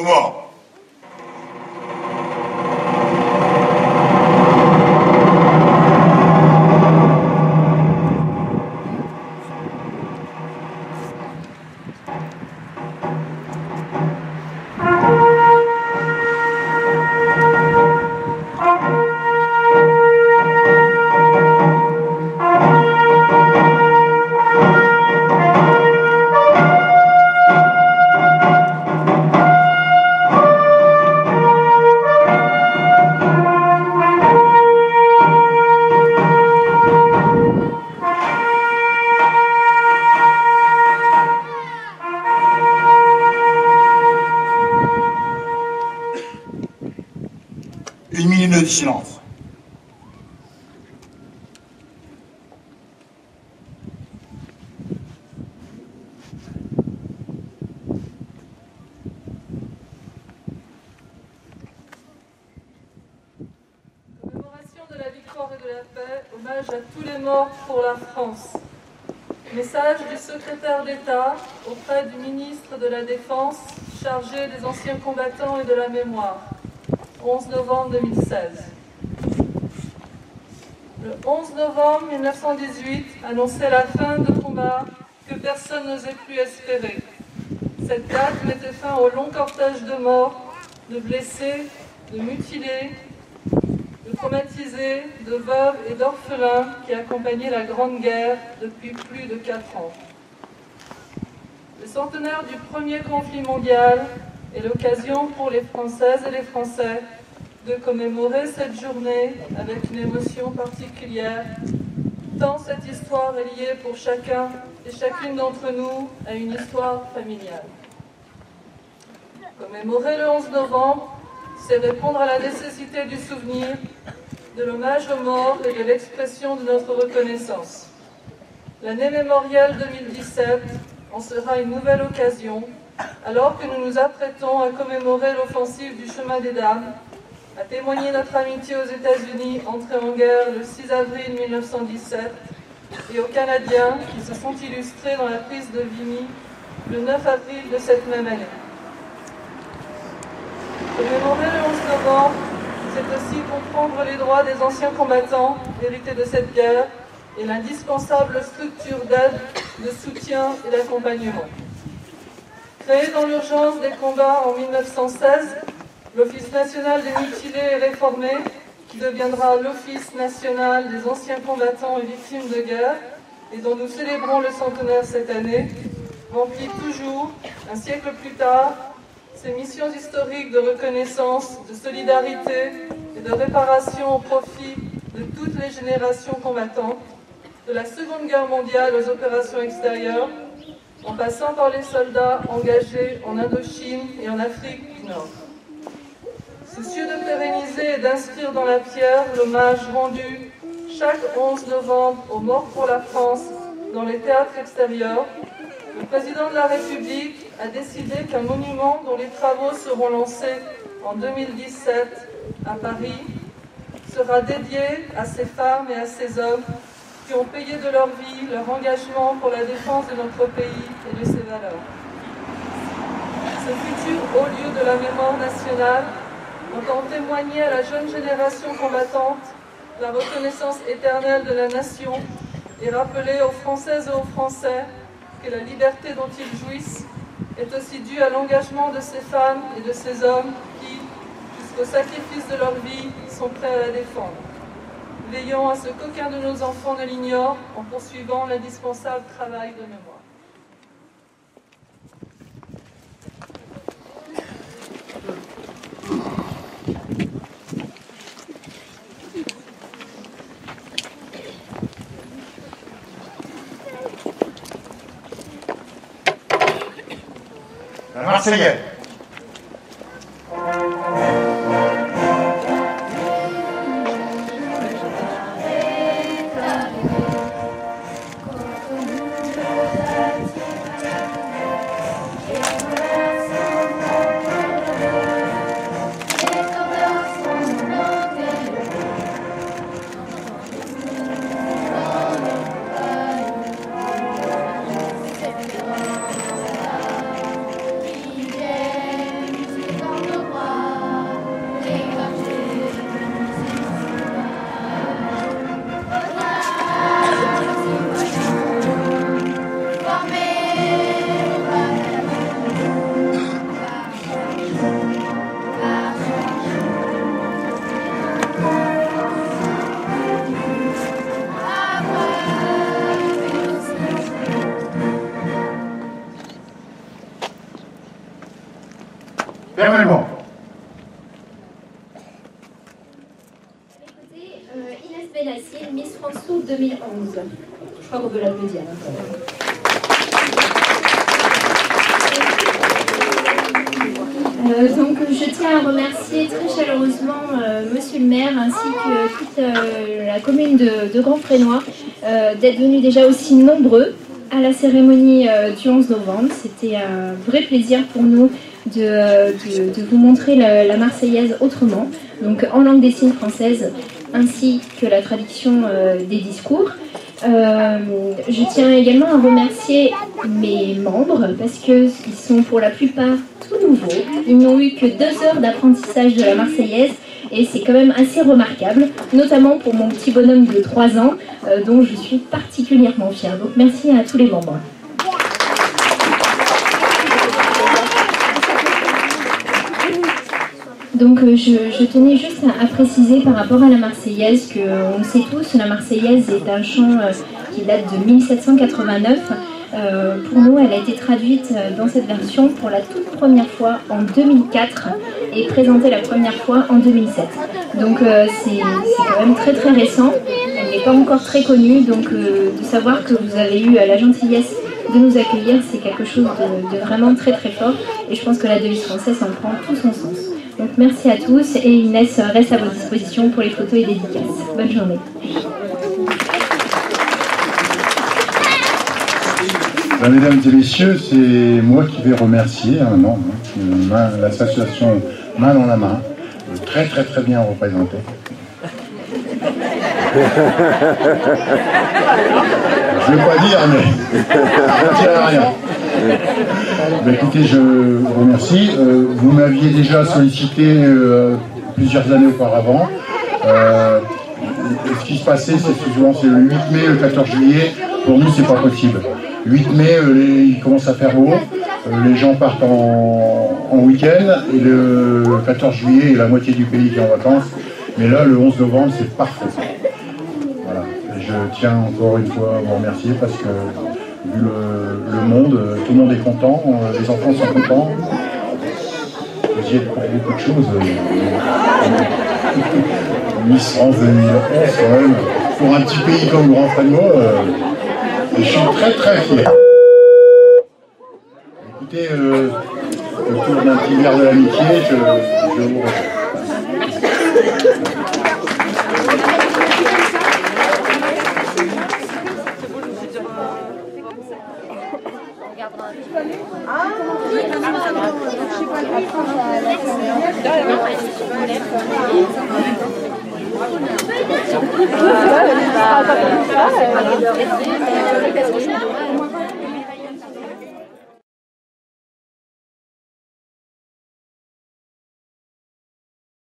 aux morts. Une minute de silence. Commémoration de la victoire et de la paix, hommage à tous les morts pour la France. Message du secrétaire d'État auprès du ministre de la Défense chargé des anciens combattants et de la mémoire. 11 novembre 2016. Le 11 novembre 1918 annonçait la fin de combats que personne n'osait plus espérer. Cette date mettait fin au long cortège de morts, de blessés, de mutilés, de traumatisés, de veuves et d'orphelins qui accompagnaient la Grande Guerre depuis plus de 4 ans. Le centenaire du premier conflit mondial est l'occasion pour les Françaises et les Français de commémorer cette journée avec une émotion particulière, tant cette histoire est liée pour chacun et chacune d'entre nous à une histoire familiale. Commémorer le 11 novembre, c'est répondre à la nécessité du souvenir, de l'hommage aux morts et de l'expression de notre reconnaissance. L'année mémorielle 2017 en sera une nouvelle occasion, alors que nous nous apprêtons à commémorer l'offensive du Chemin des Dames, à témoigner notre amitié aux États-Unis entrés en guerre le 6 avril 1917 et aux Canadiens qui se sont illustrés dans la prise de Vimy le 9 avril de cette même année. Commémorer le 11 novembre, c'est aussi comprendre les droits des anciens combattants hérités de cette guerre et l'indispensable structure d'aide, de soutien et d'accompagnement. Créé dans l'urgence des combats en 1916, l'Office national des mutilés et réformés, qui deviendra l'Office national des anciens combattants et victimes de guerre, et dont nous célébrons le centenaire cette année, remplit toujours, un siècle plus tard, ses missions historiques de reconnaissance, de solidarité et de réparation au profit de toutes les générations combattantes, de la Seconde Guerre mondiale aux opérations extérieures, en passant par les soldats engagés en Indochine et en Afrique du Nord. Soucieux de pérenniser et d'inscrire dans la pierre l'hommage rendu chaque 11 novembre aux morts pour la France dans les théâtres extérieurs, le président de la République a décidé qu'un monument dont les travaux seront lancés en 2017 à Paris sera dédié à ces femmes et à ces hommes qui ont payé de leur vie leur engagement pour la défense de notre pays et de ses valeurs. Ce futur haut lieu de la mémoire nationale entend témoigner à la jeune génération combattante la reconnaissance éternelle de la nation et rappeler aux Françaises et aux Français que la liberté dont ils jouissent est aussi due à l'engagement de ces femmes et de ces hommes qui, jusqu'au sacrifice de leur vie, sont prêts à la défendre. Veillons à ce qu'aucun de nos enfants ne l'ignore en poursuivant l'indispensable travail de mémoire. La Marseillaise. Yeah. Verbalement. Inès Benassier, Miss France 2011. Je crois qu'on peut l'applaudir. Donc je tiens à remercier très chaleureusement Monsieur le maire ainsi que toute la commune de Grand-Fresnoy d'être venus déjà aussi nombreux à la cérémonie du 11 novembre. C'était un vrai plaisir pour nous de vous montrer la Marseillaise autrement, donc en langue des signes française ainsi que la traduction des discours. Je tiens également à remercier mes membres parce qu'ils sont pour la plupart tout nouveaux. Ils n'ont eu que 2 heures d'apprentissage de la Marseillaise et c'est quand même assez remarquable, notamment pour mon petit bonhomme de 3 ans dont je suis particulièrement fière. Donc merci à tous les membres. Donc je tenais juste à préciser par rapport à la Marseillaise qu'on le sait tous, la Marseillaise est un chant qui date de 1789. Pour nous, elle a été traduite dans cette version pour la toute première fois en 2004 et présentée la première fois en 2007. Donc c'est quand même très très récent, elle n'est pas encore très connue, donc de savoir que vous avez eu la gentillesse de nous accueillir, c'est quelque chose de vraiment très très fort et je pense que la devise française en prend tout son sens. Donc merci à tous et Inès reste à votre disposition pour les photos et dédicaces. Bonne journée. Mesdames et messieurs, c'est moi qui vais remercier l'association Main dans la main, très très très bien représentée. Je ne veux pas dire, mais ça ne tient à rien. Écoutez, je vous remercie. Vous m'aviez déjà sollicité plusieurs années auparavant. Ce qui se passait, c'est souvent le 8 mai, le 14 juillet. Pour nous, c'est pas possible. 8 mai, il commence à faire beau. Les gens partent en week-end. Et le 14 juillet, il y a la moitié du pays qui est en vacances. Mais là, le 11 novembre, c'est parfait. Voilà. Et je tiens encore une fois à vous remercier parce que vu le monde, tout le monde est content, les enfants sont contents. Vous y êtes pour beaucoup de choses. Miss France 2011, quand même, pour un petit pays comme Grand-Fresnoy, je suis très très fier. Écoutez, autour d'un petit verre de l'amitié, je vous remercie. Ah,